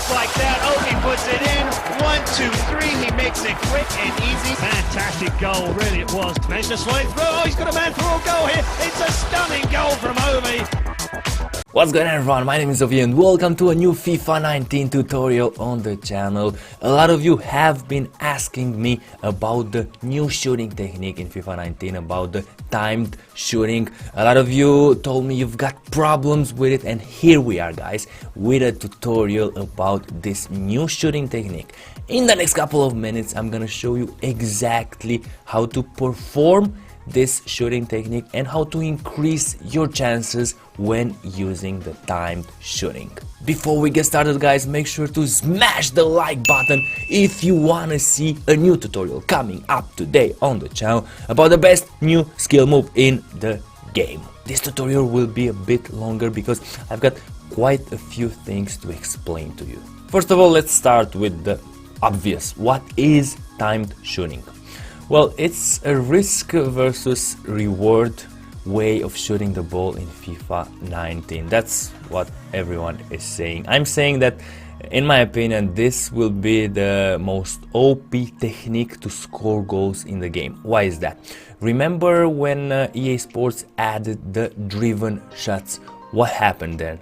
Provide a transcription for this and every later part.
just like that. Obi puts it in. 1, 2, 3. He makes it quick and easy. Fantastic goal, really it was. Managed to slide through. Oh, he's got a man through a goal here. It's a stunning goal from Obi. What's going on, everyone? My name is Ovi and welcome to a new FIFA 19 tutorial on the channel. A lot of you have been asking me about the new shooting technique in FIFA 19, about the timed shooting. A lot of you told me you've got problems with it, and here we are, guys, with a tutorial about this new shooting technique. In the next couple of minutes, I'm gonna show you exactly how to perform this shooting technique and how to increase your chances when using the timed shooting. Before we get started, guys, make sure to smash the like button if you want to see a new tutorial coming up today on the channel about the best new skill move in the game. This tutorial will be a bit longer because I've got quite a few things to explain to you. First of all, let's start with the obvious. What is timed shooting? Well, it's a risk versus reward way of shooting the ball in FIFA 19. That's what everyone is saying. I'm saying that, in my opinion, this will be the most OP technique to score goals in the game. Why is that? Remember when EA Sports added the driven shots? What happened then?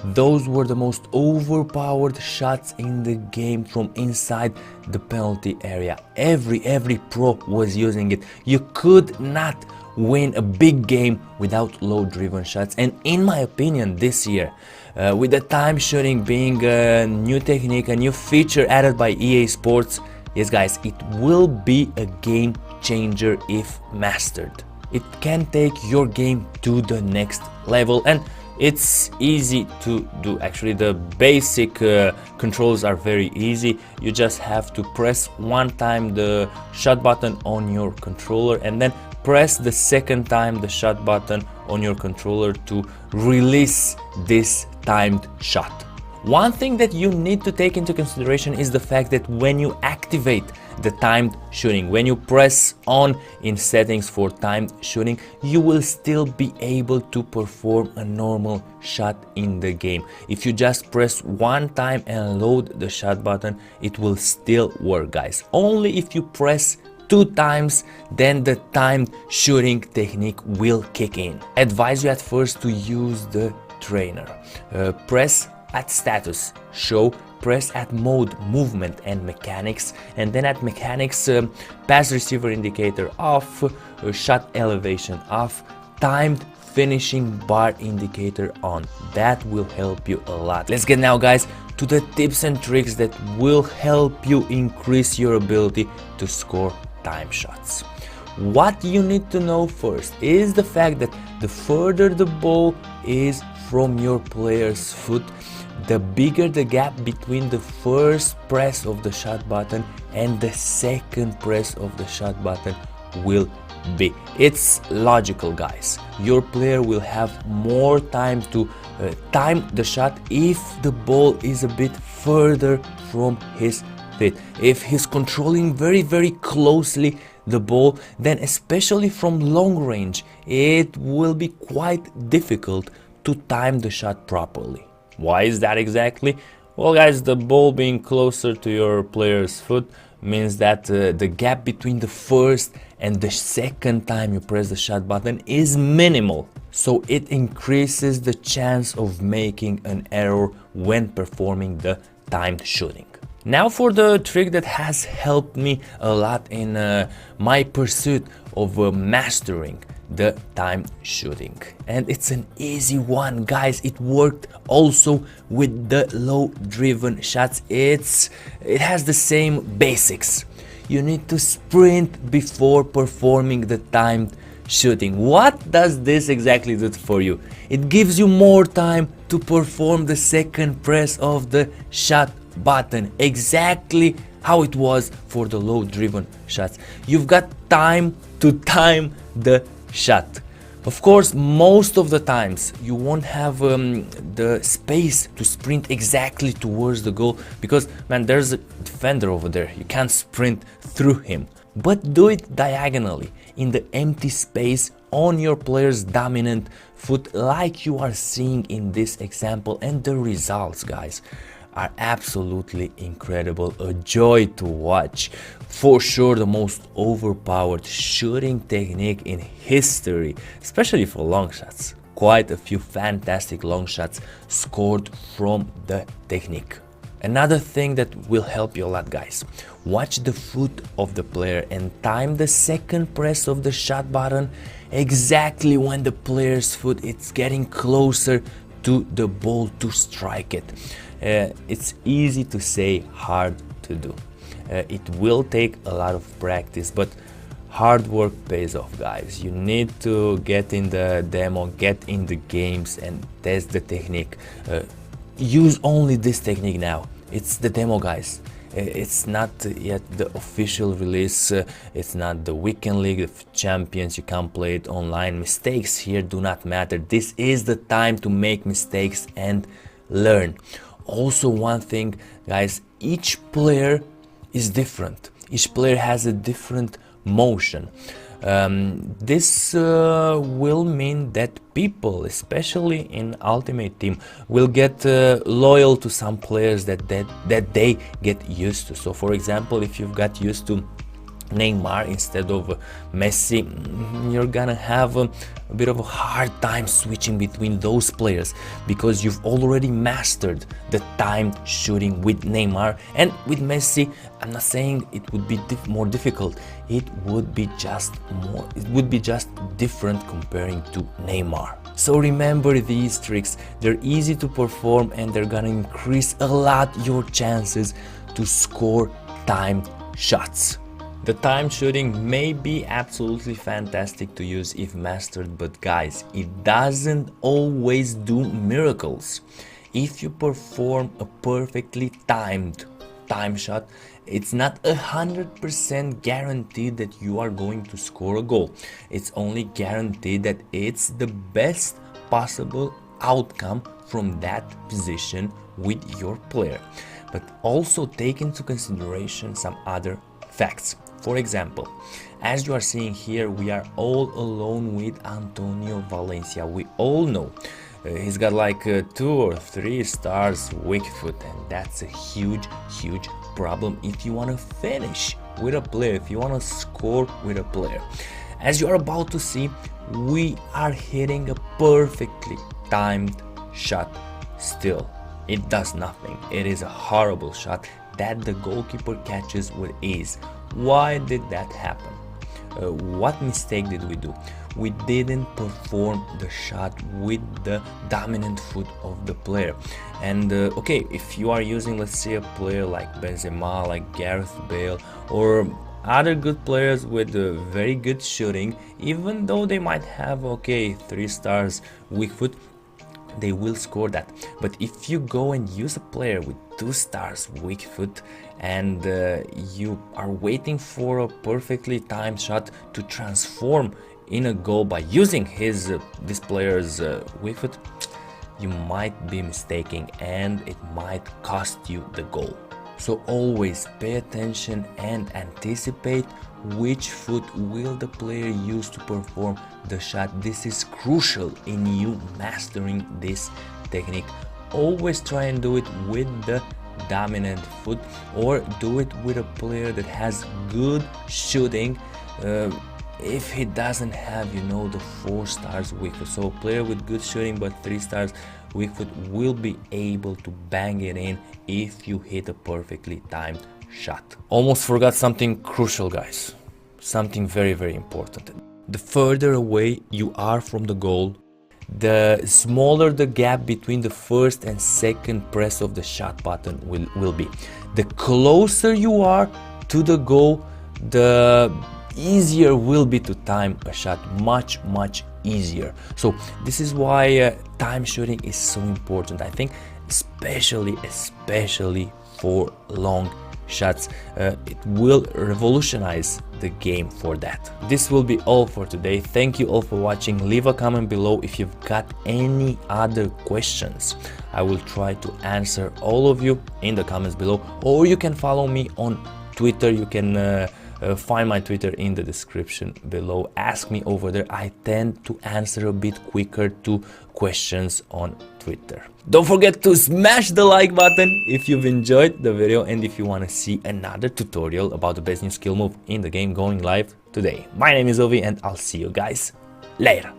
Those were the most overpowered shots in the game from inside the penalty area. Every pro was using it. You could not win a big game without low driven shots. And in my opinion, this year, with the time shooting being a new technique, a new feature added by EA Sports, yes guys, it will be a game changer if mastered. It can take your game to the next level, and it's easy to do. Actually, the basic controls are very easy. You just have to press one time the shot button on your controller and then press the second time the shot button on your controller to release this timed shot. One thing that you need to take into consideration is the fact that when you activate the timed shooting, when you press on in settings for timed shooting, you will still be able to perform a normal shot in the game. If you just press one time and load the shot button, it will still work, guys. Only if you press two times, then the timed shooting technique will kick in. I advise you at first to use the trainer. Press at status, show, press at mode, movement and mechanics, and then at mechanics, pass receiver indicator off, shot elevation off, timed finishing bar indicator on. That will help you a lot. Let's get now, guys, to the tips and tricks that will help you increase your ability to score time shots. What you need to know first is the fact that the further the ball is from your player's foot, the bigger the gap between the first press of the shot button and the second press of the shot button will be. It's logical, guys. Your player will have more time to time the shot if the ball is a bit further from his feet. If he's controlling very closely the ball, then especially from long range, it will be quite difficult to time the shot properly. Why is that exactly? Well, guys, the ball being closer to your player's foot means that the gap between the first and the second time you press the shot button is minimal. So it increases the chance of making an error when performing the timed shooting. Now for the trick that has helped me a lot in my pursuit of mastering the timed shooting, and it's an easy one, guys. It worked also with the low driven shots. It has the same basics. You need to sprint before performing the timed shooting. What does this exactly do for you? It gives you more time to perform the second press of the shot button, exactly how it was for the low driven shots. You've got time to time the shot. Of course, most of the times you won't have the space to sprint exactly towards the goal because, man, there's a defender over there. You can't sprint through him. But do it diagonally in the empty space on your player's dominant foot, like you are seeing in this example, and the results, guys, are absolutely incredible, a joy to watch. For sure the most overpowered shooting technique in history, especially for long shots. Quite a few fantastic long shots scored from the technique. Another thing that will help you a lot, guys, watch the foot of the player and time the second press of the shot button exactly when the player's foot is getting closer to the ball to strike it. It's easy to say, hard to do. It will take a lot of practice, but hard work pays off, guys. You need to get in the demo, get in the games and test the technique. Use only this technique now. It's the demo, guys. It's not yet the official release. It's not the weekend league of champions. You can't play it online. Mistakes here do not matter. This is the time to make mistakes and learn. Also, one thing, guys, each player is different. Each player has a different motion. This will mean that people, especially in Ultimate Team, will get loyal to some players that they get used to. So for example, if you've got used to Neymar instead of Messi, you're gonna have a bit of a hard time switching between those players because you've already mastered the timed shooting with Neymar. And with Messi, I'm not saying it would be more difficult, it would be just different comparing to Neymar. So remember these tricks, they're easy to perform and they're gonna increase a lot your chances to score timed shots. The time shooting may be absolutely fantastic to use if mastered, but guys, it doesn't always do miracles. If you perform a perfectly timed time shot, it's not 100% guaranteed that you are going to score a goal. It's only guaranteed that it's the best possible outcome from that position with your player. But also take into consideration some other facts. For example, as you are seeing here, we are all alone with Antonio Valencia. We all know he's got like 2 or 3 stars weak foot, and that's a huge problem if you want to finish with a player, if you want to score with a player. As you are about to see, we are hitting a perfectly timed shot still. It does nothing. It is a horrible shot that the goalkeeper catches with ease. Why did that happen? What mistake did we do? We didn't perform the shot with the dominant foot of the player. And okay, if you are using, let's say, a player like Benzema, like Gareth Bale, or other good players with very good shooting, even though they might have, okay, 3 stars weak foot, they will score that. But if you go and use a player with 2 stars weak foot and you are waiting for a perfectly timed shot to transform in a goal by using this player's weak foot, you might be mistaken and it might cost you the goal. So always pay attention and anticipate which foot will the player use to perform the shot. This is crucial in you mastering this technique. Always try and do it with the dominant foot, or do it with a player that has good shooting. If he doesn't have, you know, the 4 stars weak foot, so a player with good shooting but 3 stars weak foot will be able to bang it in if you hit a perfectly timed shot. Almost forgot something crucial, guys. Something very important. The further away you are from the goal, the smaller the gap between the first and second press of the shot button will be. The closer you are to the goal, the easier will be to time a shot, much easier. So this is why time shooting is so important. I think especially for long shots, it will revolutionize the game for that. This will be all for today. Thank you all for watching. Leave a comment below if you've got any other questions. I will try to answer all of you in the comments below, or you can follow me on Twitter. You can find my Twitter in the description below. Ask me over there. I tend to answer a bit quicker to questions on Twitter. Don't forget to smash the like button if you've enjoyed the video and if you want to see another tutorial about the best new skill move in the game going live today. My name is Ovi and I'll see you guys later.